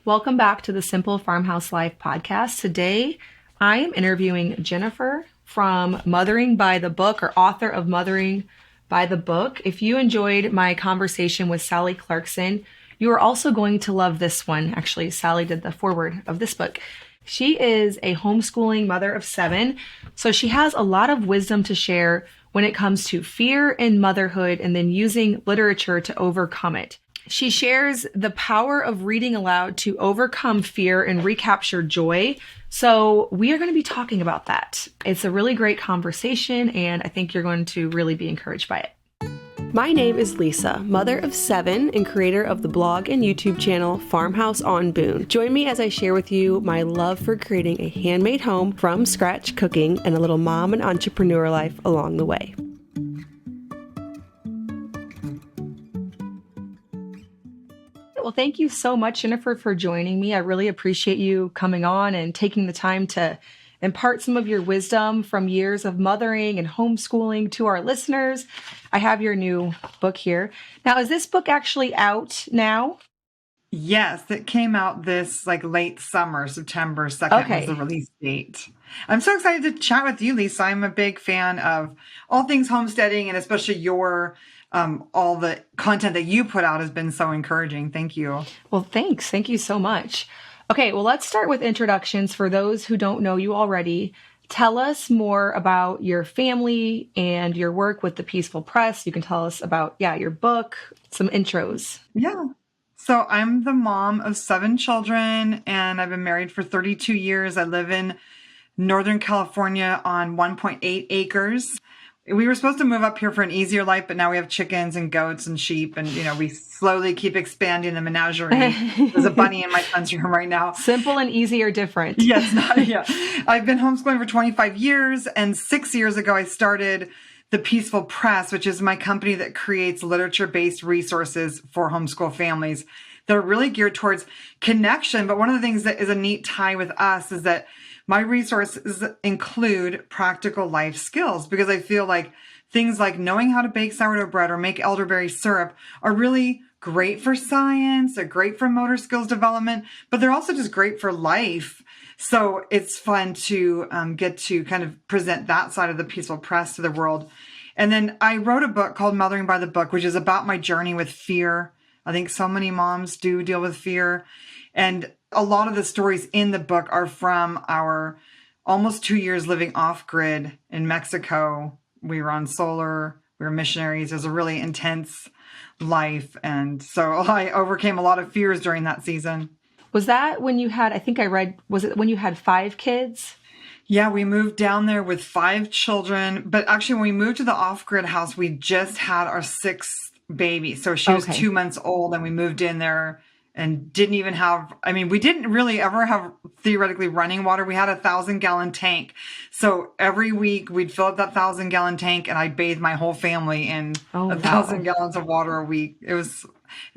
Welcome back to the Simple Farmhouse Life podcast. Today, I am interviewing Jennifer from Mothering by the Book, or author of Mothering by the Book. If you enjoyed my conversation with Sally Clarkson, you are also going to love this one. Actually, Sally did the foreword of this book. She is a homeschooling mother of 7, so she has a lot of wisdom to share when it comes to fear in motherhood and then using literature to overcome it. She shares the power of reading aloud to overcome fear and recapture joy. So we are going to be talking about that. It's a really great conversation, and I think you're going to really be encouraged by it. My name is Lisa, mother of 7 and creator of the blog and YouTube channel Farmhouse on Boone. Join me as I share with you my love for creating a handmade home from scratch cooking and a little mom and entrepreneur life along the way. Well, thank you so much, Jennifer, for joining me. I really appreciate you coming on and taking the time to impart some of your wisdom from years of mothering and homeschooling to our listeners. I have your new book here. Now, is this book actually out now? Yes, it came out this late summer, September 2nd was the release date. I'm so excited to chat with you, Lisa. I'm a big fan of all things homesteading, and especially your all the content that you put out has been so encouraging. Thank you. Well, thanks. Thank you so much. Okay, well, let's start with introductions. For those who don't know you already, tell us more about your family and your work with the Peaceful Press. You can tell us about, your book, some intros. Yeah. So I'm the mom of 7 children, and I've been married for 32 years. I live in Northern California on 1.8 acres. We were supposed to move up here for an easier life, but now we have chickens and goats and sheep, and we slowly keep expanding the menagerie. There's a bunny in my son's room right now. Simple and easy or different? Yes, yeah. I've been homeschooling for 25 years, and 6 years ago I started the Peaceful Press, which is my company that creates literature-based resources for homeschool families. They're really geared towards connection, but one of the things that is a neat tie with us is that my resources include practical life skills, because I feel like things like knowing how to bake sourdough bread or make elderberry syrup are really great for science, they're great for motor skills development, but they're also just great for life. So it's fun to get to kind of present that side of the Peaceful Press to the world. And then I wrote a book called Mothering by the Book, which is about my journey with fear. I think so many moms do deal with fear. And a lot of the stories in the book are from our almost 2 years living off grid in Mexico. We were on solar, we were missionaries. It was a really intense life. And so I overcame a lot of fears during that season. Was that when you had, I think I read, was it when you had 5 kids? Yeah, we moved down there with 5 children. But actually, when we moved to the off-grid house, we just had our 6th baby. So she was 2 months old, and we moved in there and didn't even have, we didn't really ever have theoretically running water. We had a 1,000-gallon tank. So every week we'd fill up that 1,000-gallon tank, and I'd bathe my whole family in 1,000 gallons of water a week.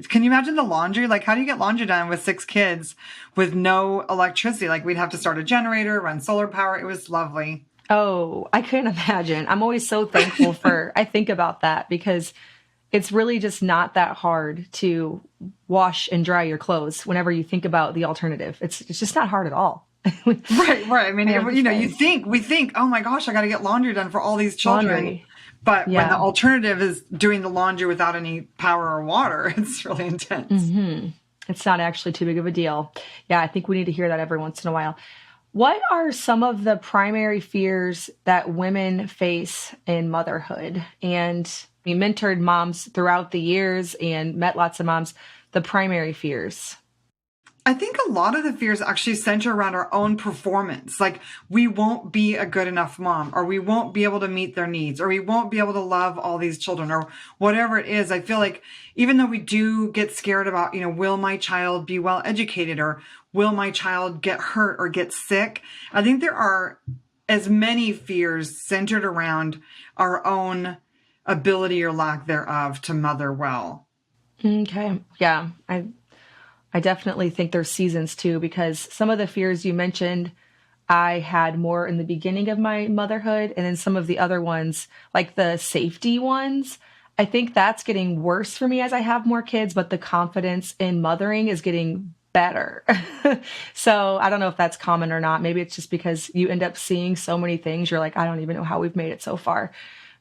Can you imagine the laundry? How do you get laundry done with 6 kids with no electricity? We'd have to start a generator, run solar power. It was lovely. Oh, I couldn't imagine. I'm always so thankful I think about that, because it's really just not that hard to wash and dry your clothes whenever you think about the alternative. It's just not hard at all. Right. We think, oh my gosh, I got to get laundry done for all these children. Laundry. But when the alternative is doing the laundry without any power or water, it's really intense. Mm-hmm. It's not actually too big of a deal. Yeah, I think we need to hear that every once in a while. What are some of the primary fears that women face in motherhood? And we mentored moms throughout the years and met lots of moms. The primary fears. I think a lot of the fears actually center around our own performance. We won't be a good enough mom, or we won't be able to meet their needs, or we won't be able to love all these children, or whatever it is. I feel like even though we do get scared about, will my child be well educated, or will my child get hurt or get sick? I think there are as many fears centered around our own ability or lack thereof to mother well. Okay. Yeah. I definitely think there's seasons too, because some of the fears you mentioned, I had more in the beginning of my motherhood, and then some of the other ones, like the safety ones, I think that's getting worse for me as I have more kids, but the confidence in mothering is getting better. So I don't know if that's common or not. Maybe it's just because you end up seeing so many things. You're like, I don't even know how we've made it so far.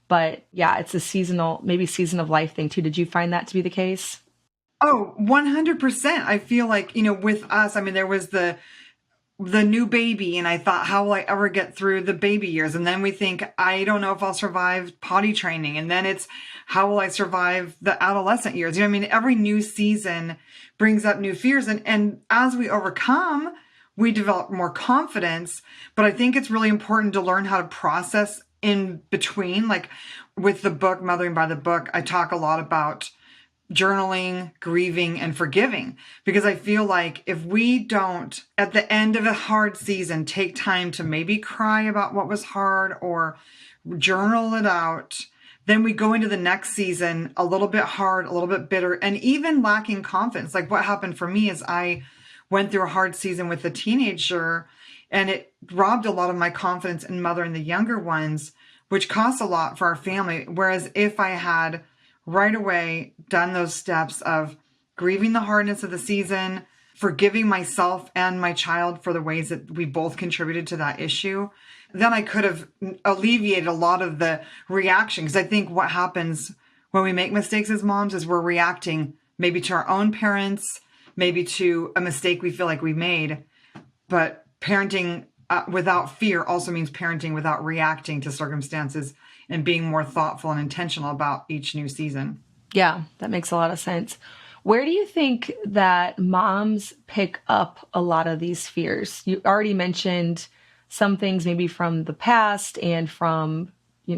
But yeah, it's a seasonal, maybe season of life thing too. Did you find that to be the case? Oh, 100%. I feel like, with us, I mean, there was the new baby, and I thought, how will I ever get through the baby years? And then we think, I don't know if I'll survive potty training. And then it's, how will I survive the adolescent years? I mean, every new season brings up new fears. And as we overcome, we develop more confidence. But I think it's really important to learn how to process in between. Like with the book, Mothering by the Book, I talk a lot about journaling, grieving, and forgiving. Because I feel like if we don't, at the end of a hard season, take time to maybe cry about what was hard or journal it out, then we go into the next season a little bit hard, a little bit bitter, and even lacking confidence. Like what happened for me is I went through a hard season with a teenager, and it robbed a lot of my confidence in mothering the younger ones, which cost a lot for our family. Whereas if I had right away done those steps of grieving the hardness of the season, forgiving myself and my child for the ways that we both contributed to that issue, then I could have alleviated a lot of the reaction. Because I think what happens when we make mistakes as moms is we're reacting maybe to our own parents, maybe to a mistake we feel like we made. But parenting without fear also means parenting without reacting to circumstances and being more thoughtful and intentional about each new season. Yeah, that makes a lot of sense. Where do you think that moms pick up a lot of these fears? You already mentioned some things maybe from the past and from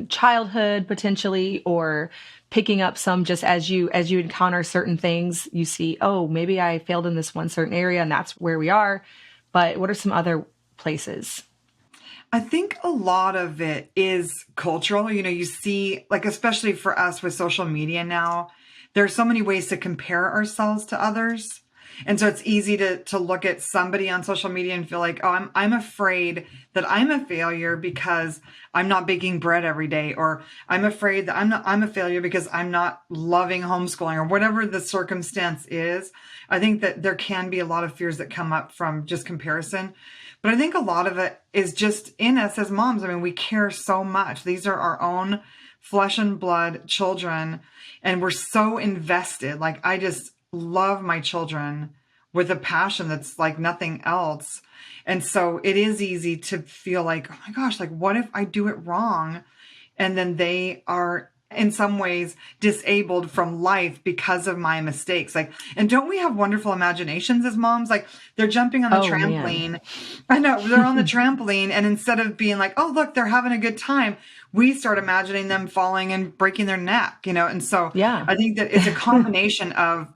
childhood potentially, or picking up some just as you encounter certain things, you see, oh, maybe I failed in this one certain area and that's where we are. But what are some other places? I think a lot of it is cultural. You see, like, especially for us with social media now, there are so many ways to compare ourselves to others. And so it's easy to look at somebody on social media and feel like, oh, I'm afraid that I'm a failure because I'm not baking bread every day, or I'm afraid that I'm a failure because I'm not loving homeschooling, or whatever the circumstance is. I think that there can be a lot of fears that come up from just comparison. But I think a lot of it is just in us as moms. I mean, we care so much. These are our own flesh and blood children, and we're so invested. Like, I just love my children with a passion that's like nothing else. And so it is easy to feel like, oh my gosh, like what if I do it wrong? And then they are in some ways disabled from life because of my mistakes. Like, and don't we have wonderful imaginations as moms? Like, they're jumping on the trampoline. Man. I know, they're on the trampoline, and instead of being like, oh, look, they're having a good time, we start imagining them falling and breaking their neck, And so yeah. I think that it's a combination of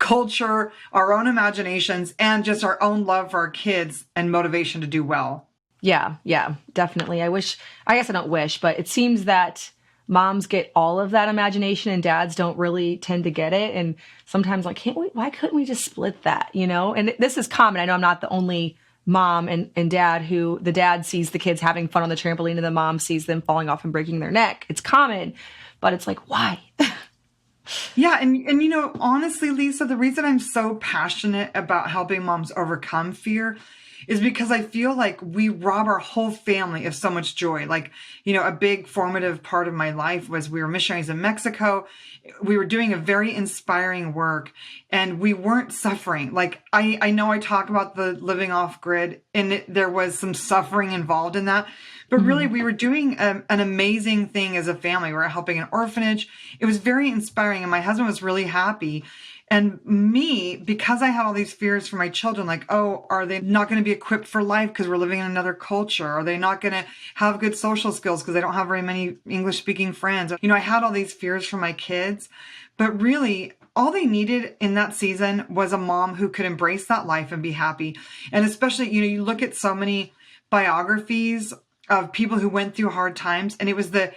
culture, our own imaginations, and just our own love for our kids and motivation to do well. Yeah, definitely. I guess I don't wish, but it seems that moms get all of that imagination and dads don't really tend to get it. And sometimes like, why couldn't we just split that, And this is common. I know I'm not the only mom and dad who the dad sees the kids having fun on the trampoline and the mom sees them falling off and breaking their neck. It's common, but it's like, why? Yeah. And honestly, Lisa, the reason I'm so passionate about helping moms overcome fear is because I feel like we rob our whole family of so much joy. Like, a big formative part of my life was we were missionaries in Mexico. We were doing a very inspiring work and we weren't suffering. Like, I know I talk about the living off grid and there was some suffering involved in that, but really we were doing an amazing thing as a family. We were helping an orphanage. It was very inspiring and my husband was really happy. And me, because I had all these fears for my children, like, oh, are they not going to be equipped for life because we're living in another culture? Are they not going to have good social skills because they don't have very many English speaking friends? I had all these fears for my kids, but really all they needed in that season was a mom who could embrace that life and be happy. And especially, you look at so many biographies of people who went through hard times, and it was the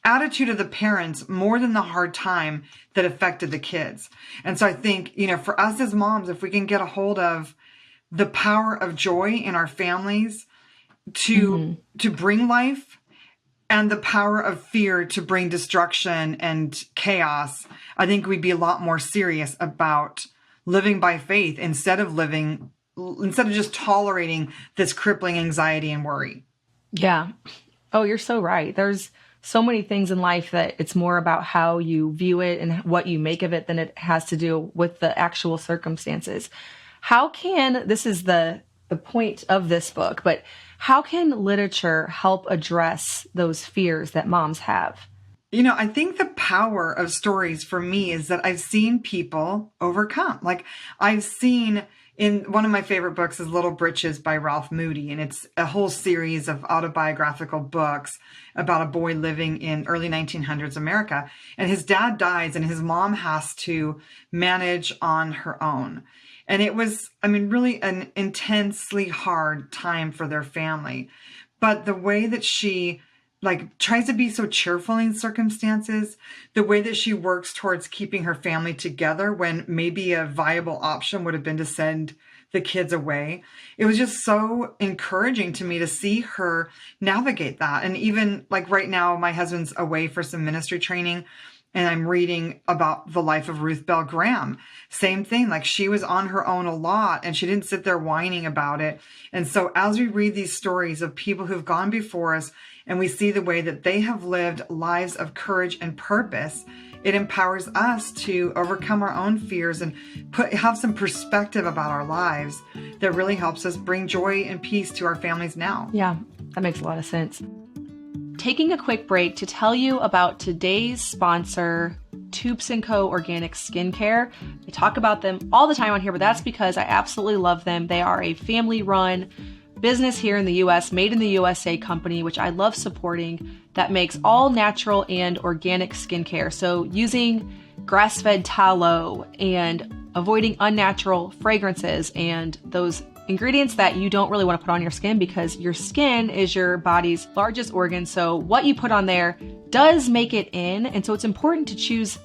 attitude of the parents more than the hard time that affected the kids. And so I think, for us as moms, if we can get a hold of the power of joy in our families to bring life, and the power of fear to bring destruction and chaos, I think we'd be a lot more serious about living by faith instead of just tolerating this crippling anxiety and worry. Yeah. Oh, you're so right. There's so many things in life that it's more about how you view it and what you make of it than it has to do with the actual circumstances. How can, this is the point of this book, but how can literature help address those fears that moms have? I think the power of stories for me is that I've seen people overcome. Like I've seen in one of my favorite books is Little Britches by Ralph Moody. And it's a whole series of autobiographical books about a boy living in early 1900s America. And his dad dies and his mom has to manage on her own. And it was, really an intensely hard time for their family. But the way that she tries to be so cheerful in circumstances, the way that she works towards keeping her family together when maybe a viable option would have been to send the kids away. It was just so encouraging to me to see her navigate that. And even right now, my husband's away for some ministry training and I'm reading about the life of Ruth Bell Graham. Same thing, she was on her own a lot and she didn't sit there whining about it. And so as we read these stories of people who've gone before us and we see the way that they have lived lives of courage and purpose, it empowers us to overcome our own fears and have some perspective about our lives that really helps us bring joy and peace to our families now. Yeah, that makes a lot of sense. Taking a quick break to tell you about today's sponsor, Tubes & Co. Organic Skincare. I talk about them all the time on here, but that's because I absolutely love them. They are a family-run business here in the U.S., made in the USA company, which I love supporting, that makes all natural and organic skincare. So using grass-fed tallow and avoiding unnatural fragrances and those ingredients that you don't really want to put on your skin because your skin is your body's largest organ. So what you put on there does make it in. And so it's important to choose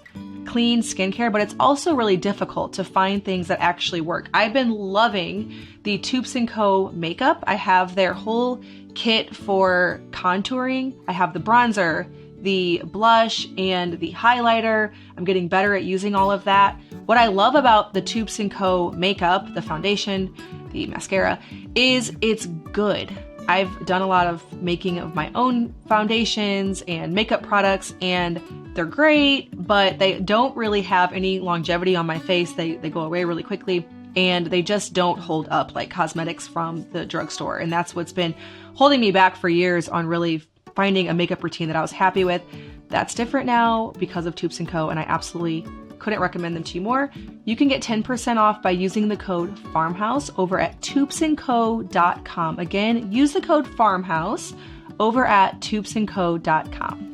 clean skincare, but it's also really difficult to find things that actually work. I've been loving the Tubes & Co. makeup. I have their whole kit for contouring. I have the bronzer, the blush, and the highlighter. I'm getting better at using all of that. What I love about the Tubes & Co. makeup, the foundation, the mascara, is it's good. I've done a lot of making of my own foundations and makeup products, and they're great, but they don't really have any longevity on my face. They go away really quickly, and they just don't hold up like cosmetics from the drugstore. And that's what's been holding me back for years on really finding a makeup routine that I was happy with. That's different now because of Tubes & Co., and I absolutely couldn't recommend them to you more. You can get 10% off by using the code FARMHOUSE over at tubesandco.com. Again, use the code FARMHOUSE over at tubesandco.com.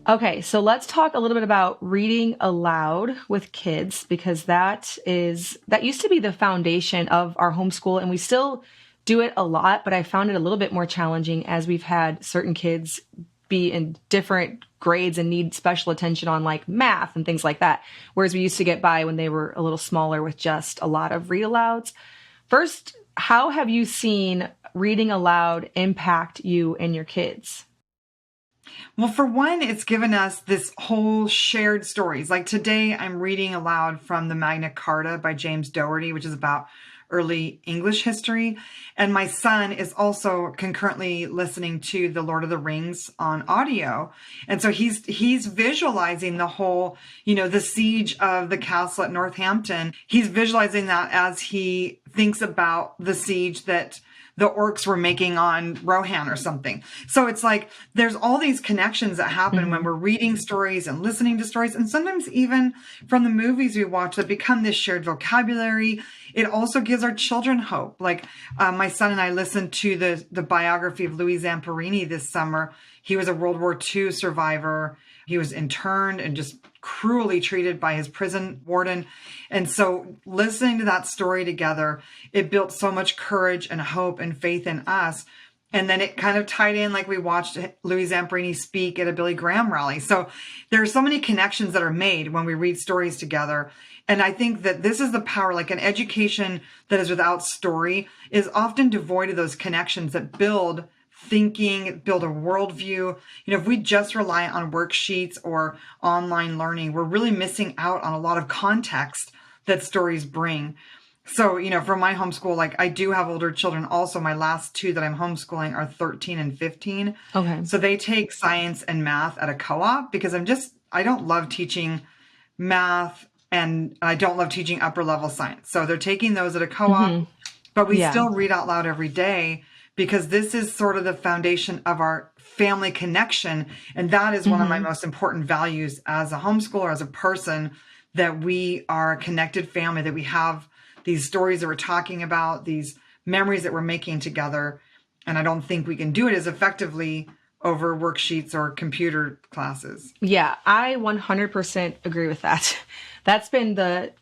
Okay, so let's talk a little bit about reading aloud with kids, because that used to be the foundation of our homeschool, and we still do it a lot, but I found it a little bit more challenging as we've had certain kids be in different grades and need special attention on math and things like that. Whereas we used to get by when they were a little smaller with just a lot of read alouds. First, how have you seen reading aloud impact you and your kids? Well, for one, it's given us this whole shared stories. Like today, I'm reading aloud from the Magna Carta by James Doherty, which is about early English history. And my son is also concurrently listening to The Lord of the Rings on audio. And so he's visualizing the whole, the siege of the castle at Northampton. He's visualizing that as he thinks about the siege that the orcs were making on Rohan or something. So it's there's all these connections that happen when we're reading stories and listening to stories. And sometimes even from the movies we watch that become this shared vocabulary. It also gives our children hope. My son and I listened to the biography of Louis Zamperini this summer. He was a World War II survivor. He was interned and just cruelly treated by his prison warden. And so listening to that story together, it built so much courage and hope and faith in us. And then it kind of tied in we watched Louis Zamperini speak at a Billy Graham rally. So there are so many connections that are made when we read stories together. And I think that this is the power, an education that is without story is often devoid of those connections that build thinking, build a worldview. If we just rely on worksheets or online learning, we're really missing out on a lot of context that stories bring. So, for my homeschool, like I do have older children also. My last two that I'm homeschooling are 13 and 15. Okay. So they take science and math at a co-op because I don't love teaching math and I don't love teaching upper level science. So they're taking those at a co-op, but we still read out loud every day because this is sort of the foundation of our family connection. And that is one of my most important values as a homeschooler, as a person, that we are a connected family, that we have these stories that we're talking about, these memories that we're making together. And I don't think we can do it as effectively over worksheets or computer classes. Yeah, I 100% agree with that. That's been the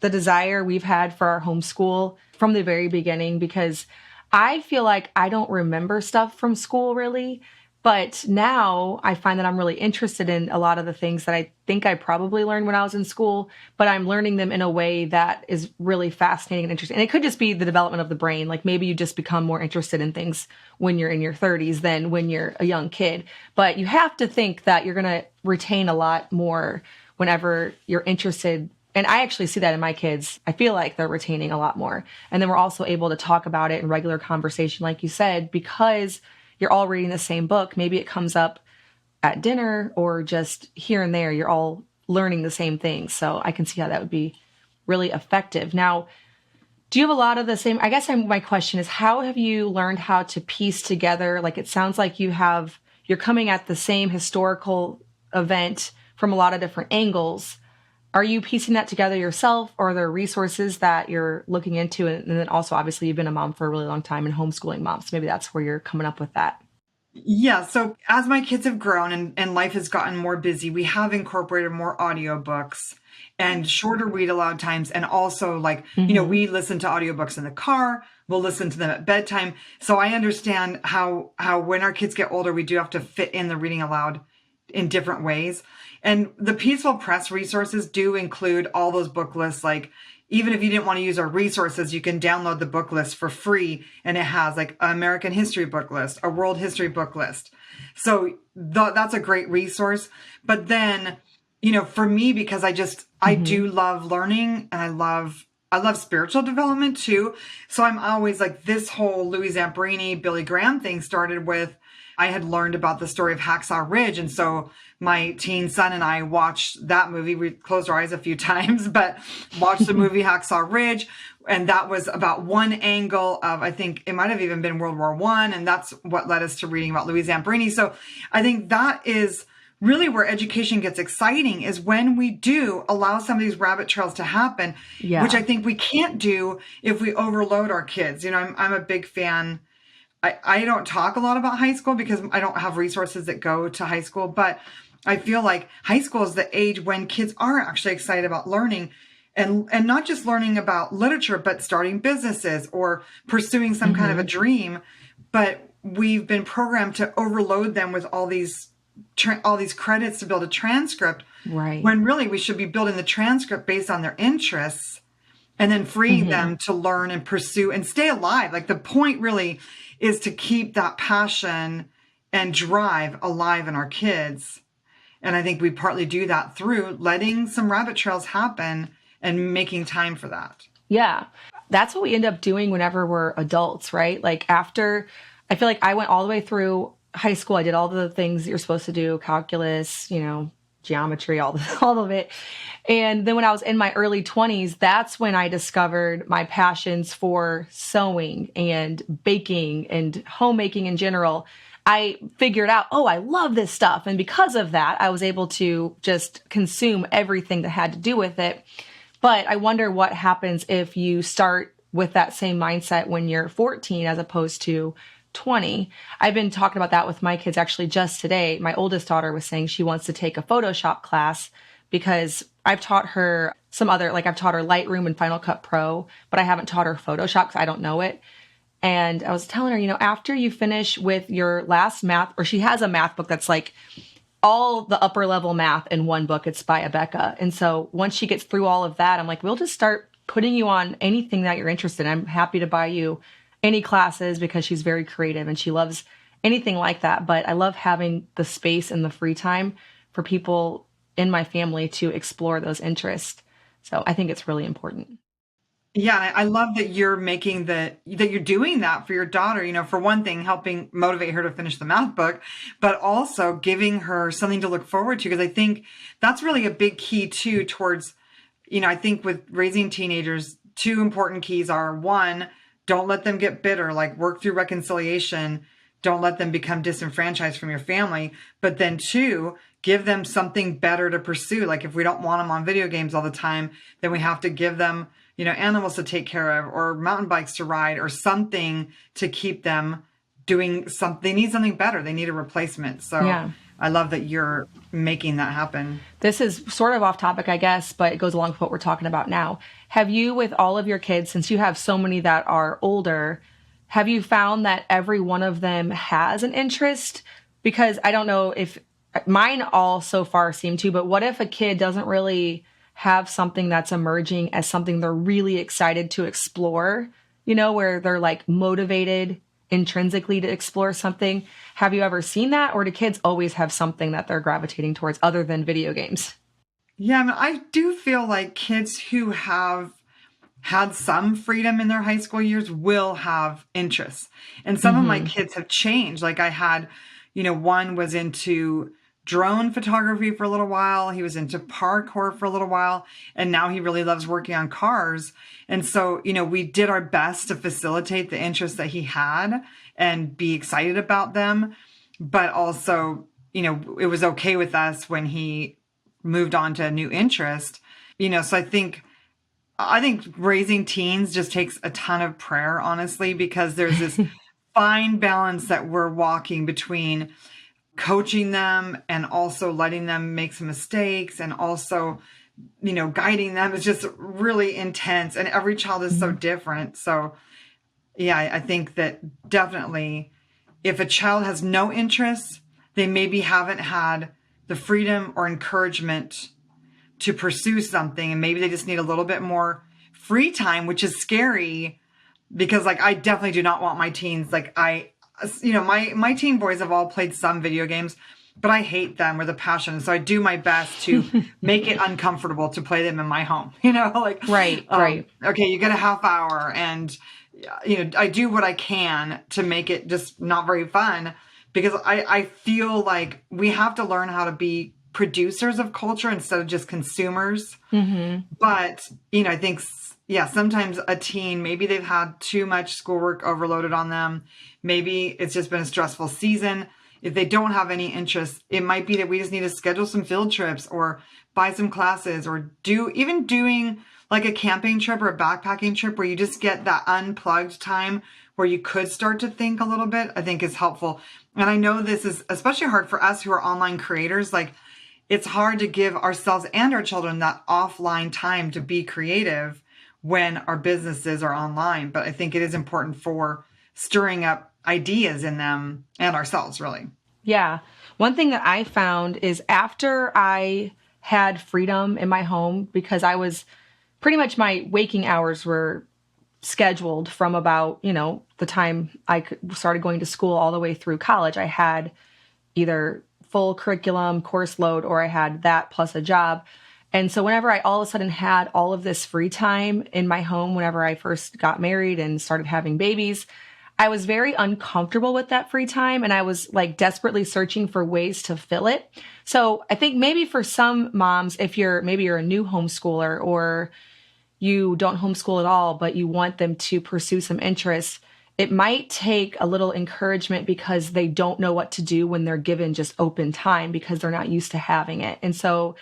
desire we've had for our homeschool from the very beginning, because I feel like I don't remember stuff from school really. But now I find that I'm really interested in a lot of the things that I think I probably learned when I was in school, but I'm learning them in a way that is really fascinating and interesting. And it could just be the development of the brain. Like maybe you just become more interested in things when you're in your 30s than when you're a young kid. But you have to think that you're going to retain a lot more whenever you're interested. And I actually see that in my kids. I feel like they're retaining a lot more. And then we're also able to talk about it in regular conversation, like you said, because you're all reading the same book. Maybe it comes up at dinner or just here and there. You're all learning the same things. So I can see how that would be really effective. Now, do you have a lot of the same? I guess my question is, how have you learned how to piece together? Like it sounds like you're coming at the same historical event from a lot of different angles. Are you piecing that together yourself, or are there resources that you're looking into? And then also, obviously, you've been a mom for a really long time and homeschooling mom. So maybe that's where you're coming up with that. Yeah. So as my kids have grown and life has gotten more busy, we have incorporated more audiobooks and shorter read aloud times. And also we listen to audiobooks in the car. We'll listen to them at bedtime. So I understand how when our kids get older, we do have to fit in the reading aloud in different ways. And the Peaceful Press resources do include all those book lists. Like, even if you didn't want to use our resources, you can download the book list for free. And it has like an American history book list, a world history book list. So that's a great resource. But then, for me, because I do love learning and I love spiritual development too. So I'm always like, this whole Louis Zamperini, Billy Graham thing started with, I had learned about the story of Hacksaw Ridge. And so my teen son and I watched that movie. We closed our eyes a few times, but watched the movie Hacksaw Ridge. And that was about one angle of, I think it might have even been World War I. And that's what led us to reading about Louis Zamperini. So I think that is really where education gets exciting, is when we do allow some of these rabbit trails to happen, which I think we can't do if we overload our kids. I'm a big fan. I don't talk a lot about high school because I don't have resources that go to high school, but I feel like high school is the age when kids are actually excited about learning, and not just learning about literature, but starting businesses or pursuing some kind of a dream. But we've been programmed to overload them with all these credits to build a transcript, right? When really we should be building the transcript based on their interests and then freeing them to learn and pursue and stay alive. Like the point really is to keep that passion and drive alive in our kids. And I think we partly do that through letting some rabbit trails happen and making time for that. Yeah. That's what we end up doing whenever we're adults, right? Like after, I feel like I went all the way through high school. I did all the things that you're supposed to do, calculus, geometry, all of it. And then when I was in my early 20s, that's when I discovered my passions for sewing and baking and homemaking in general. I figured out, I love this stuff. And because of that, I was able to just consume everything that had to do with it. But I wonder what happens if you start with that same mindset when you're 14 as opposed to 20. I've been talking about that with my kids actually just today. My oldest daughter was saying she wants to take a Photoshop class because I've taught her I've taught her Lightroom and Final Cut Pro, but I haven't taught her Photoshop because I don't know it. And I was telling her, after you finish with your last math, or she has a math book that's like all the upper level math in one book. It's by Abeka. And so once she gets through all of that, I'm like, we'll just start putting you on anything that you're interested in. I'm happy to buy you any classes because she's very creative and she loves anything like that. But I love having the space and the free time for people in my family to explore those interests. So I think it's really important. Yeah, I love that you're that you're doing that for your daughter, for one thing, helping motivate her to finish the math book, but also giving her something to look forward to. Because I think that's really a big key too towards, I think with raising teenagers, two important keys are: one, don't let them get bitter, like work through reconciliation. Don't let them become disenfranchised from your family. But then two, give them something better to pursue. Like if we don't want them on video games all the time, then we have to give them, animals to take care of, or mountain bikes to ride, or something to keep them doing something. They need something better. They need a replacement. So Yeah. I love that you're making that happen. This is sort of off topic, I guess, but it goes along with what we're talking about now. Have you, with all of your kids, since you have so many that are older, have you found that every one of them has an interest? Because I don't know if mine all so far seem to, but what if a kid doesn't really have something that's emerging as something they're really excited to explore, where they're like motivated intrinsically to explore something? Have you ever seen that? Or do kids always have something that they're gravitating towards other than video games? Yeah, I mean, I do feel like kids who have had some freedom in their high school years will have interests. And some of my kids have changed. Like I had, one was into drone photography for a little while. He was into parkour for a little while. And now he really loves working on cars. And so, we did our best to facilitate the interests that he had and be excited about them. But also, it was okay with us when he moved on to a new interest. So I think raising teens just takes a ton of prayer, honestly, because there's this fine balance that we're walking between coaching them and also letting them make some mistakes, and also, guiding them. Is just really intense, and every child is so different. So yeah, I think that definitely if a child has no interest, they maybe haven't had the freedom or encouragement to pursue something, and maybe they just need a little bit more free time, which is scary because like I definitely do not want my teens, like my teen boys have all played some video games, but I hate them with a passion. So I do my best to make it uncomfortable to play them in my home, Right. Okay, you get a half hour, and I do what I can to make it just not very fun, because I feel like we have to learn how to be producers of culture instead of just consumers. But, I think, sometimes a teen, maybe they've had too much schoolwork overloaded on them. Maybe it's just been a stressful season. If they don't have any interest, it might be that we just need to schedule some field trips or buy some classes, or doing like a camping trip or a backpacking trip where you just get that unplugged time where you could start to think a little bit, I think is helpful. And I know this is especially hard for us who are online creators. Like, it's hard to give ourselves and our children that offline time to be creative when our businesses are online. But I think it is important for stirring up ideas in them and ourselves, really. Yeah. One thing that I found is after I had freedom in my home, because I was pretty much, my waking hours were scheduled from about, the time I started going to school all the way through college. I had either full curriculum course load, or I had that plus a job. And so whenever I all of a sudden had all of this free time in my home, whenever I first got married and started having babies, I was very uncomfortable with that free time. And I was like desperately searching for ways to fill it. So I think maybe for some moms, if maybe you're a new homeschooler, or you don't homeschool at all, but you want them to pursue some interests, it might take a little encouragement because they don't know what to do when they're given just open time, because they're not used to having it. And so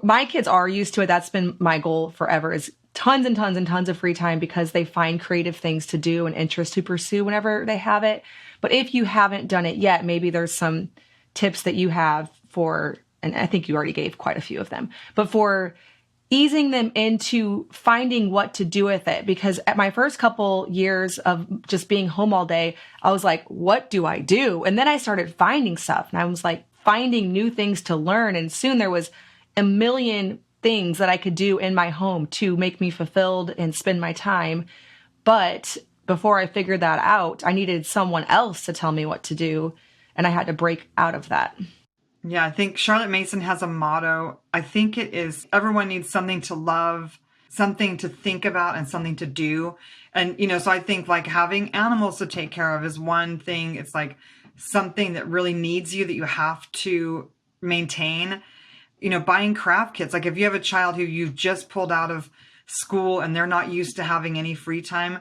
my kids are used to it. That's been my goal forever, is tons and tons and tons of free time, because they find creative things to do and interests to pursue whenever they have it. But if you haven't done it yet, maybe there's some tips that you have for, and I think you already gave quite a few of them, but for easing them into finding what to do with it. Because at my first couple years of just being home all day, I was like, what do I do? And then I started finding stuff, and I was like finding new things to learn. And soon there was a million things that I could do in my home to make me fulfilled and spend my time. But before I figured that out, I needed someone else to tell me what to do. And I had to break out of that. Yeah, I think Charlotte Mason has a motto. I think it is everyone needs something to love, something to think about, and something to do. And, so I think like having animals to take care of is one thing. It's like something that really needs you that you have to maintain. Buying craft kits. Like if you have a child who you've just pulled out of school and they're not used to having any free time,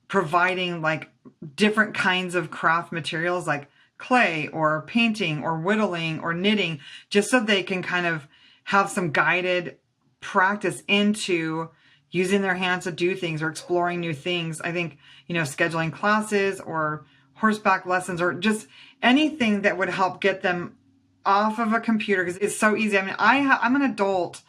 providing like different kinds of craft materials like clay or painting or whittling or knitting, just so they can kind of have some guided practice into using their hands to do things or exploring new things. I think, scheduling classes or horseback lessons or just anything that would help get them off of a computer, because it's so easy. I mean, I'm an adult.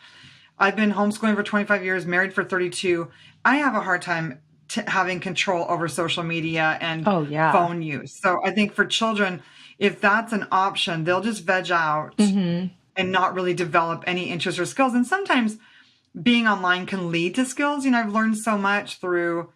I've been homeschooling for 25 years, married for 32. I have a hard time having control over social media and phone use. So I think for children, if that's an option, they'll just veg out and not really develop any interest or skills. And sometimes being online can lead to skills. I've learned so much through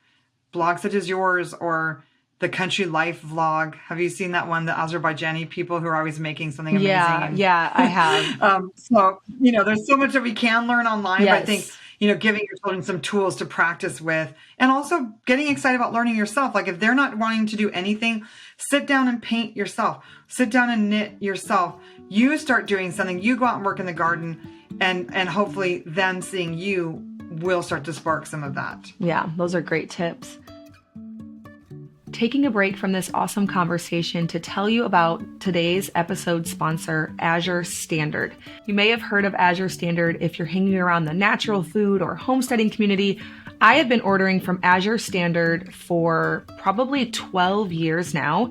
blogs such as yours or the Country Life vlog. Have you seen that one? The Azerbaijani people who are always making something amazing. Yeah, I have. So, there's so much that we can learn online. Yes. But I think, giving your children some tools to practice with and also getting excited about learning yourself. Like if they're not wanting to do anything, sit down and paint yourself. Sit down and knit yourself. You start doing something. You go out and work in the garden and hopefully them seeing you will start to spark some of that. Yeah, those are great tips. Taking a break from this awesome conversation to tell you about today's episode sponsor, Azure Standard. You may have heard of Azure Standard if you're hanging around the natural food or homesteading community. I have been ordering from Azure Standard for probably 12 years now.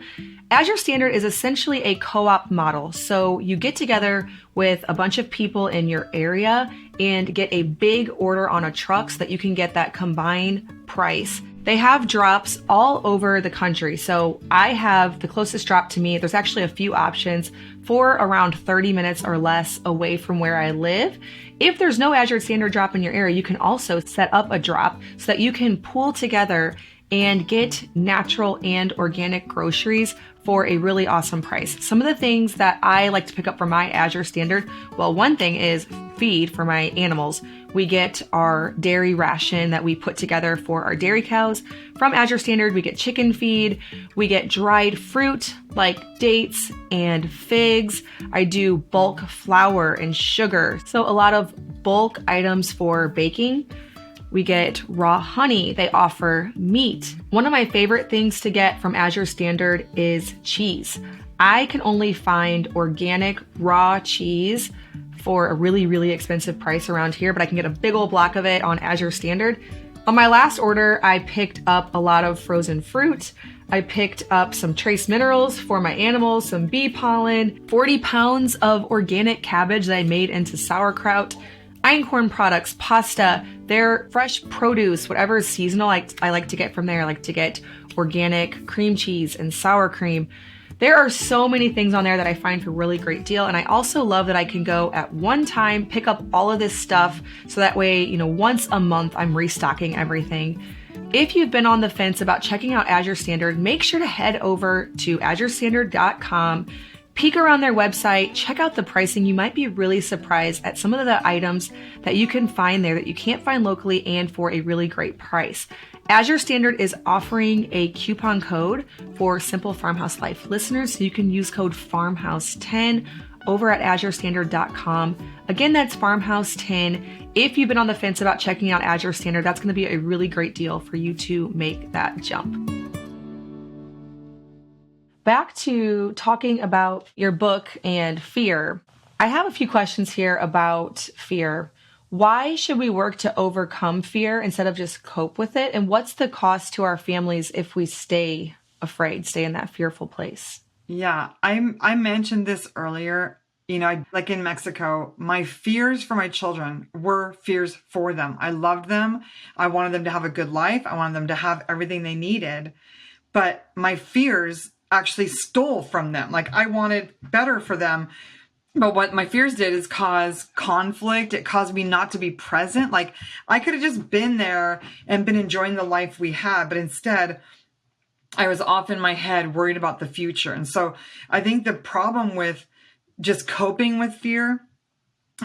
Azure Standard is essentially a co-op model. So you get together with a bunch of people in your area and get a big order on a truck so that you can get that combined price. They have drops all over the country. So I have the closest drop to me. There's actually a few options for around 30 minutes or less away from where I live. If there's no Azure Standard drop in your area, you can also set up a drop so that you can pool together and get natural and organic groceries for a really awesome price. Some of the things that I like to pick up from my Azure Standard, well, one thing is feed for my animals. We get our dairy ration that we put together for our dairy cows. From Azure Standard, we get chicken feed. We get dried fruit like dates and figs. I do bulk flour and sugar. So a lot of bulk items for baking. We get raw honey. They offer meat. One of my favorite things to get from Azure Standard is cheese. I can only find organic raw cheese for a really, really expensive price around here, but I can get a big old block of it on Azure Standard. On my last order, I picked up a lot of frozen fruit. I picked up some trace minerals for my animals, some bee pollen, 40 pounds of organic cabbage that I made into sauerkraut, einkorn products, pasta, their fresh produce, whatever is seasonal, I like to get from there. I like to get organic cream cheese and sour cream. There are so many things on there that I find for a really great deal. And I also love that I can go at one time, pick up all of this stuff. So that way, once a month, I'm restocking everything. If you've been on the fence about checking out Azure Standard, make sure to head over to azurestandard.com. Peek around their website, check out the pricing. You might be really surprised at some of the items that you can find there that you can't find locally and for a really great price. Azure Standard is offering a coupon code for Simple Farmhouse Life listeners, so you can use code FARMHOUSE10 over at azurestandard.com. Again, that's FARMHOUSE10. If you've been on the fence about checking out Azure Standard, that's going to be a really great deal for you to make that jump. Back to talking about your book and fear. I have a few questions here about fear. Why should we work to overcome fear instead of just cope with it? And what's the cost to our families if we stay afraid, stay in that fearful place? Yeah, I mentioned this earlier. Like in Mexico, my fears for my children were fears for them. I loved them. I wanted them to have a good life. I wanted them to have everything they needed. But my fears actually stole from them. Like I wanted better for them. But what my fears did is cause conflict. It caused me not to be present. Like I could have just been there and been enjoying the life we had. But instead, I was off in my head worried about the future. And so I think the problem with just coping with fear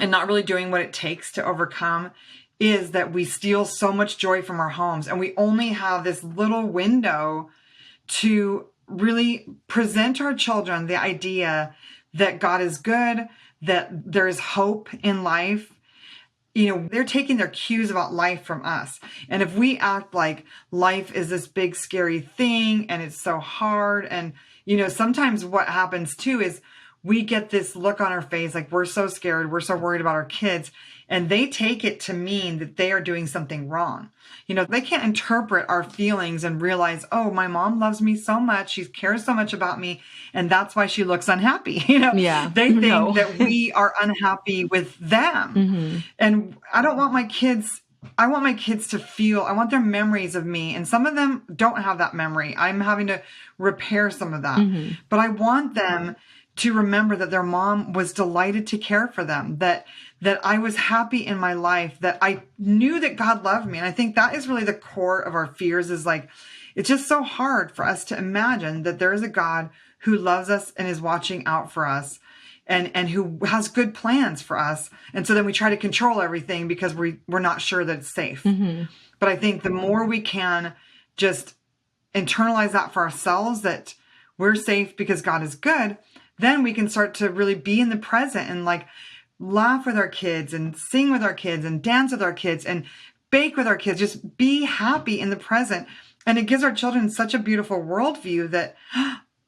and not really doing what it takes to overcome is that we steal so much joy from our homes, and we only have this little window to really present our children the idea that God is good, that there is hope in life. They're taking their cues about life from us. And if we act like life is this big, scary thing and it's so hard, and, sometimes what happens too is we get this look on our face like we're so scared, we're so worried about our kids, and they take it to mean that they are doing something wrong. They can't interpret our feelings and realize, oh, my mom loves me so much, she cares so much about me, and that's why she looks unhappy. Yeah. They think that we are unhappy with them. And I want my kids to feel, I want their memories of me. And some of them don't have that memory. I'm having to repair some of that. But I want them to remember that their mom was delighted to care for them, that I was happy in my life, that I knew that God loved me. And I think that is really the core of our fears, is like, it's just so hard for us to imagine that there is a God who loves us and is watching out for us, and who has good plans for us. And so then we try to control everything because we're not sure that it's safe. But I think the more we can just internalize that for ourselves, that we're safe because God is good, then we can start to really be in the present and like laugh with our kids and sing with our kids and dance with our kids and bake with our kids. Just be happy in the present. And it gives our children such a beautiful worldview that,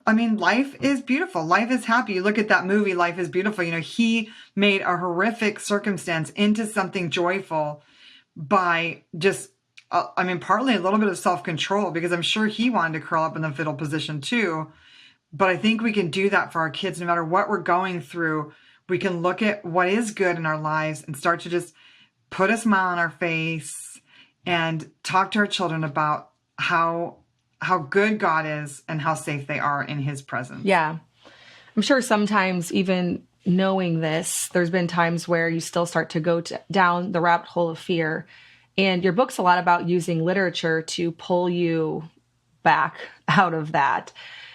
life is beautiful. Life is happy. You look at that movie, Life is Beautiful. He made a horrific circumstance into something joyful by just, partly a little bit of self-control, because I'm sure he wanted to curl up in the fetal position too. But I think we can do that for our kids. No matter what we're going through, we can look at what is good in our lives and start to just put a smile on our face and talk to our children about how good God is and how safe they are in his presence. Yeah. I'm sure sometimes, even knowing this, there's been times where you still start to go down the rabbit hole of fear. And your book's a lot about using literature to pull you back out of that.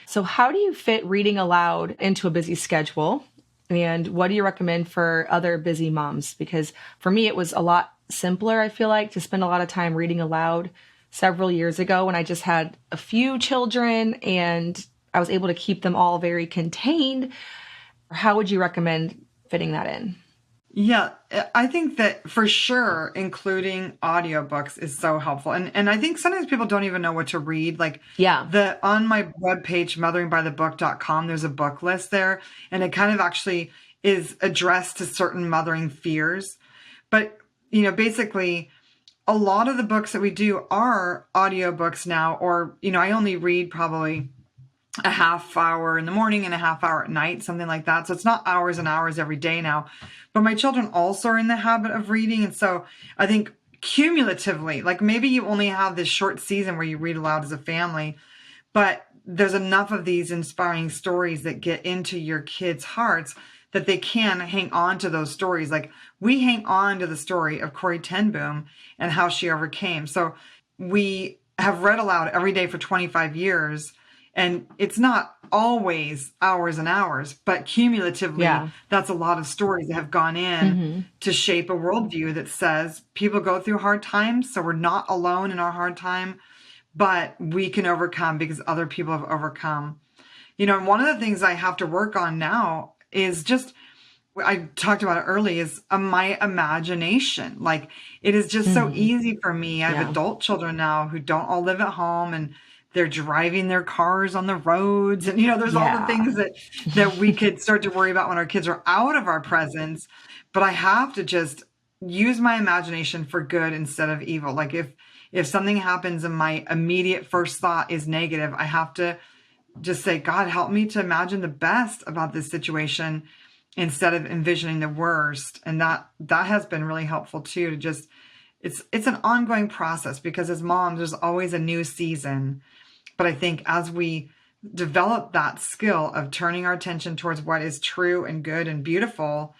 So how do you fit reading aloud into a busy schedule? And what do you recommend for other busy moms? Because for me, it was a lot simpler, I feel like, to spend a lot of time reading aloud several years ago when I just had a few children and I was able to keep them all very contained. How would you recommend fitting that in? Yeah, I think that for sure, including audiobooks is so helpful. And I think sometimes people don't even know what to read. Like, on my webpage, motheringbythebook.com, there's a book list there. And it kind of actually is addressed to certain mothering fears. But, basically, a lot of the books that we do are audiobooks now, or, I only read probably a half hour in the morning and a half hour at night, something like that. So it's not hours and hours every day now. But my children also are in the habit of reading. And so I think cumulatively, like maybe you only have this short season where you read aloud as a family, but there's enough of these inspiring stories that get into your kids' hearts that they can hang on to those stories. Like we hang on to the story of Corrie ten Boom and how she overcame. So we have read aloud every day for 25 years. And it's not always hours and hours, but cumulatively, that's a lot of stories that have gone in to shape a worldview that says people go through hard times, so we're not alone in our hard time, but we can overcome because other people have overcome. And one of the things I have to work on now is just, I talked about it early, is my imagination. Like it is just so easy for me. I have adult children now who don't all live at home, and they're driving their cars on the roads. And, there's all the things that we could start to worry about when our kids are out of our presence. But I have to just use my imagination for good instead of evil. Like if something happens and my immediate first thought is negative, I have to just say, God, help me to imagine the best about this situation instead of envisioning the worst. And that has been really helpful too, to just, it's an ongoing process, because as moms, there's always a new season. But I think as we develop that skill of turning our attention towards what is true and good and beautiful,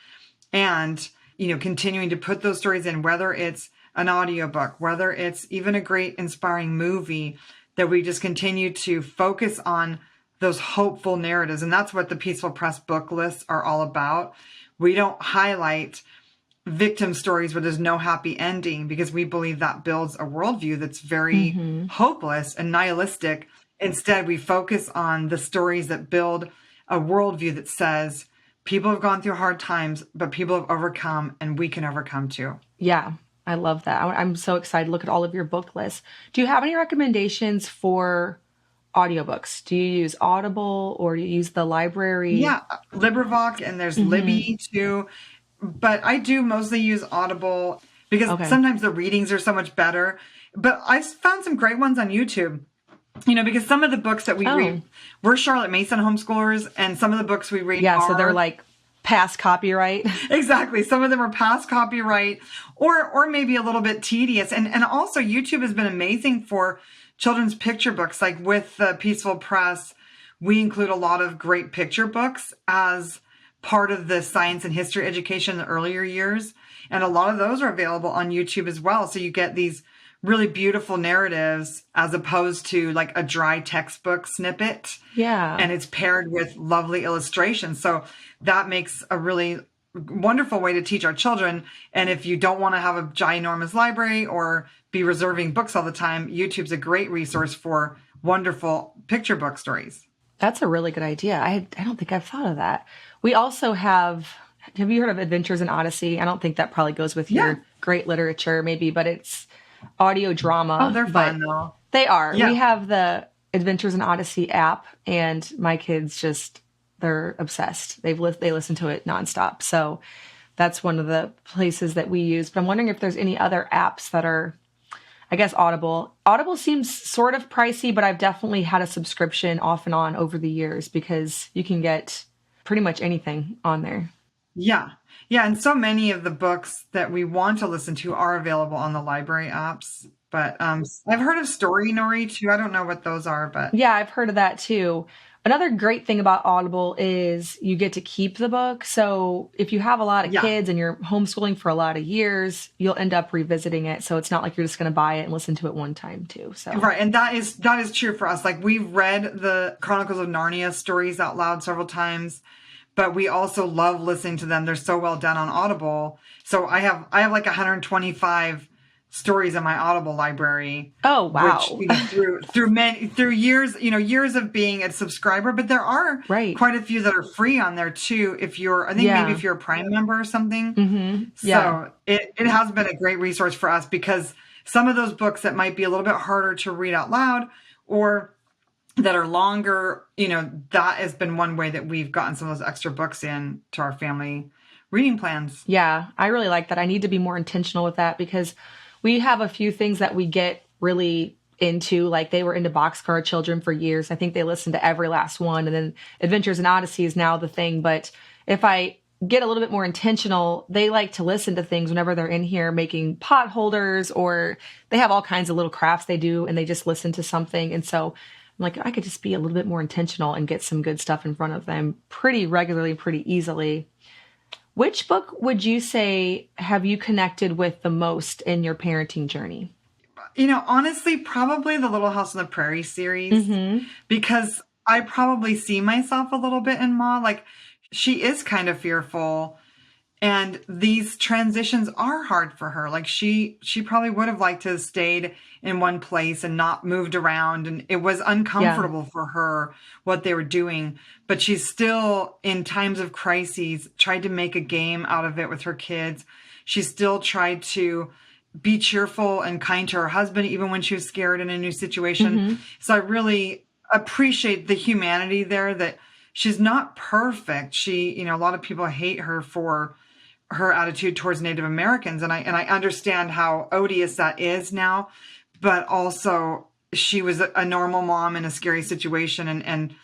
and, continuing to put those stories in, whether it's an audiobook, whether it's even a great inspiring movie, that we just continue to focus on those hopeful narratives. And that's what the Peaceful Press book lists are all about. We don't highlight victim stories where there's no happy ending because we believe that builds a worldview that's very hopeless and nihilistic. Instead, we focus on the stories that build a worldview that says people have gone through hard times, but people have overcome and we can overcome too. Yeah, I love that. I'm so excited to look at all of your book lists. Do you have any recommendations for audiobooks? Do you use Audible or do you use the library? Yeah, LibriVox, and there's Libby too. But I do mostly use Audible because sometimes the readings are so much better. But I've found some great ones on YouTube. Because some of the books that we read, we're Charlotte Mason homeschoolers, and some of the books we read so they're like past copyright. Exactly. Some of them are past copyright or maybe a little bit tedious. And also YouTube has been amazing for children's picture books. Like with the Peaceful Press, we include a lot of great picture books as part of the science and history education in the earlier years. And a lot of those are available on YouTube as well. So you get these really beautiful narratives as opposed to like a dry textbook snippet. Yeah. And it's paired with lovely illustrations. So that makes a really wonderful way to teach our children. And if you don't want to have a ginormous library or be reserving books all the time, YouTube's a great resource for wonderful picture book stories. That's a really good idea. I don't think I've thought of that. We also have you heard of Adventures in Odyssey? I don't think that probably goes with your great literature maybe, but it's audio drama. Oh, they're fun though. They are. Yeah. We have the Adventures in Odyssey app and my kids they're obsessed. They listen to it nonstop. So that's one of the places that we use. But I'm wondering if there's any other apps that are, I guess, Audible. Audible seems sort of pricey, but I've definitely had a subscription off and on over the years because you can get pretty much anything on there. Yeah. Yeah. And so many of the books that we want to listen to are available on the library apps. But I've heard of Story Nori too. I don't know what those are, but yeah, I've heard of that too. Another great thing about Audible is you get to keep the book. So if you have a lot of kids and you're homeschooling for a lot of years, you'll end up revisiting it. So it's not like you're just going to buy it and listen to it one time too. So right. And that is true for us. Like we've read the Chronicles of Narnia stories out loud several times, but we also love listening to them. They're so well done on Audible. So I have like 125 stories in my Audible library. Oh, wow. Which, through years, years of being a subscriber, but there are quite a few that are free on there too. Maybe if you're a Prime member or something. Mm-hmm. So it has been a great resource for us because some of those books that might be a little bit harder to read out loud or that are longer, that has been one way that we've gotten some of those extra books in to our family reading plans. Yeah, I really like that. I need to be more intentional with that because we have a few things that we get really into, like they were into Boxcar Children for years. I think they listened to every last one. And then Adventures in Odyssey is now the thing. But if I get a little bit more intentional, they like to listen to things whenever they're in here making pot holders, or they have all kinds of little crafts they do and they just listen to something. And so I'm like, I could just be a little bit more intentional and get some good stuff in front of them pretty regularly, pretty easily. Which book would you say have you connected with the most in your parenting journey? Honestly, probably the Little House on the Prairie series, because I probably see myself a little bit in Ma. Like, she is kind of fearful, and these transitions are hard for her. Like, she probably would have liked to have stayed in one place and not moved around, and it was uncomfortable for her what they were doing. But she's still, in times of crises, tried to make a game out of it with her kids. She still tried to be cheerful and kind to her husband, even when she was scared in a new situation. So I really appreciate the humanity there, that she's not perfect. A lot of people hate her for her attitude towards Native Americans. And I understand how odious that is now, but also she was a normal mom in a scary situation. And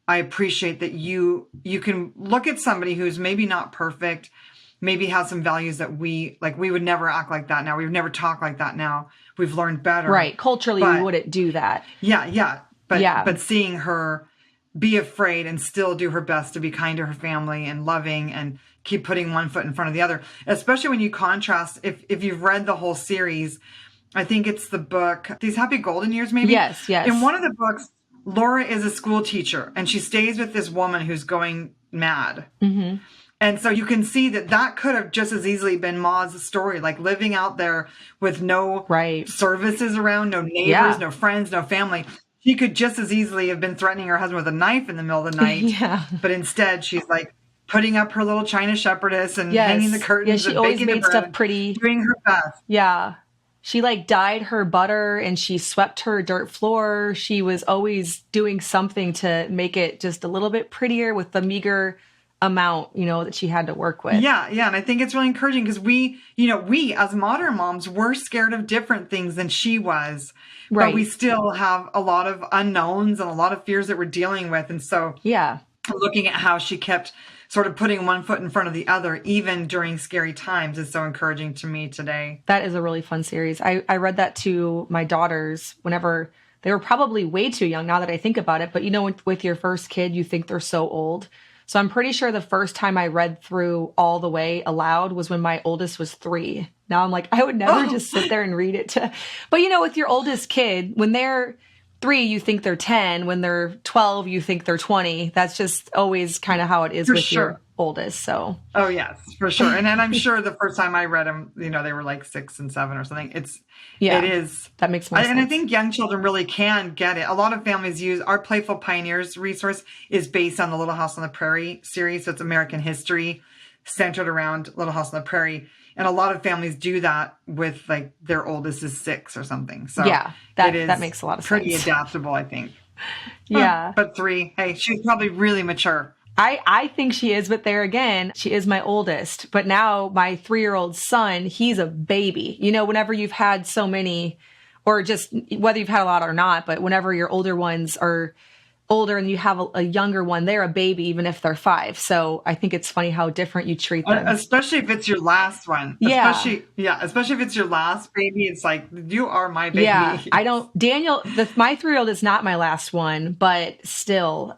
I appreciate that you can look at somebody who's maybe not perfect, maybe has some values that we would never act like that now. We would never talk like that now. We've learned better. Right. Culturally, we wouldn't do that. Yeah. But seeing her be afraid and still do her best to be kind to her family and loving and keep putting one foot in front of the other, especially when you contrast, if you've read the whole series, I think it's the book, These Happy Golden Years, maybe? Yes, yes. In one of the books, Laura is a school teacher and she stays with this woman who's going mad. Mm-hmm. And so you can see that that could have just as easily been Ma's story, like living out there with no services around, no neighbors, no friends, no family. She could just as easily have been threatening her husband with a knife in the middle of the night. But instead, she's like putting up her little China shepherdess and hanging the curtains she and always baking made the bread, stuff pretty. doing her best. Yeah. She like dyed her butter and she swept her dirt floor. She was always doing something to make it just a little bit prettier with the meager amount, that she had to work with. Yeah. And I think it's really encouraging because we as modern moms, we're scared of different things than she was. Right. But we still have a lot of unknowns and a lot of fears that we're dealing with. And so looking at how she kept sort of putting one foot in front of the other, even during scary times, is so encouraging to me today. That is a really fun series. I read that to my daughters whenever they were probably way too young now that I think about it. But with your first kid, you think they're so old. So I'm pretty sure the first time I read through all the way aloud was when my oldest was 3. Now I'm like, I would never just sit there and read it but with your oldest kid, when they're 3, you think they're 10. When they're 12, you think they're 20. That's just always kind of how it is with your oldest. So. Oh yes, for sure. And then I'm sure the first time I read them, they were like 6 and 7 or something. It is. That makes more sense. And I think young children really can get it. A lot of families use our Playful Pioneers resource is based on the Little House on the Prairie series. So it's American history centered around Little House on the Prairie. And a lot of families do that with like their oldest is 6 or something. So that makes a lot of sense. Pretty adaptable, I think. Yeah. But 3, hey, she's probably really mature. I think she is, but there again, she is my oldest. But now my 3-year-old son, he's a baby. Whenever you've had so many, or just whether you've had a lot or not, but whenever your older ones are older and you have a younger one, they're a baby, even if they're 5. So I think it's funny how different you treat them. Especially if it's your last one. Especially if it's your last baby. It's like, you are my baby. Yeah, Daniel, my 3-year-old is not my last one, but still,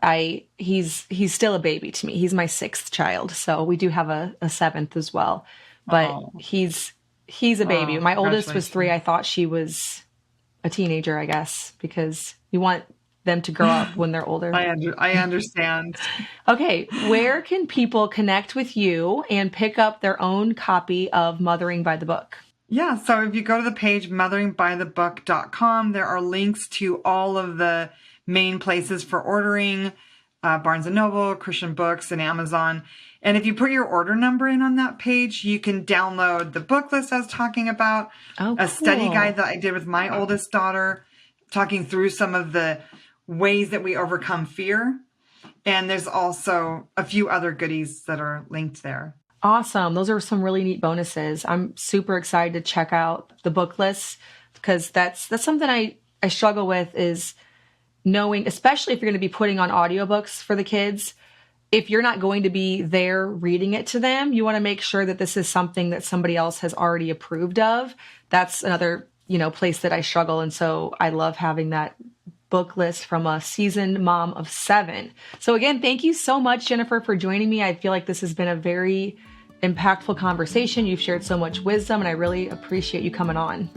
he's still a baby to me. He's my 6th child. So we do have a 7th as well, but he's a baby. My oldest was 3. I thought she was a teenager, I guess, because you want them to grow up when they're older. I understand. Okay, where can people connect with you and pick up their own copy of Mothering by the Book? Yeah, so if you go to the page motheringbythebook.com, there are links to all of the main places for ordering, Barnes & Noble, Christian Books, and Amazon. And if you put your order number in on that page, you can download the book list I was talking about, a study guide that I did with my oldest daughter, talking through some of the ways that we overcome fear. And there's also a few other goodies that are linked there. Awesome. Those are some really neat bonuses. I'm super excited to check out the book list because that's something I struggle with is knowing, especially if you're going to be putting on audiobooks for the kids, if you're not going to be there reading it to them, you want to make sure that this is something that somebody else has already approved of. That's another, place that I struggle. And so I love having that book list from a seasoned mom of 7. So again, thank you so much, Jennifer, for joining me. I feel like this has been a very impactful conversation. You've shared so much wisdom and I really appreciate you coming on.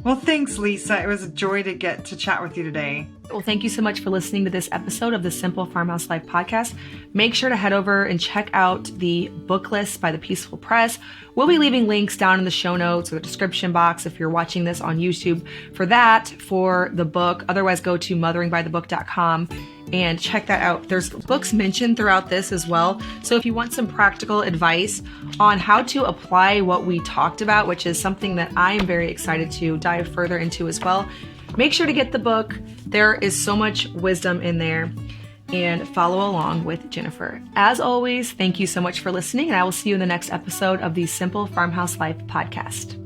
Well, thanks, Lisa. It was a joy to get to chat with you today. Well, thank you so much for listening to this episode of the Simple Farmhouse Life podcast. Make sure to head over and check out the book list by the Peaceful Press. We'll be leaving links down in the show notes or the description box if you're watching this on YouTube for the book. Otherwise, go to motheringbythebook.com and check that out. There's books mentioned throughout this as well. So if you want some practical advice on how to apply what we talked about, which is something that I am very excited to dive further into as well, make sure to get the book. There is so much wisdom in there, and follow along with Jennifer. As always, thank you so much for listening, and I will see you in the next episode of the Simple Farmhouse Life podcast.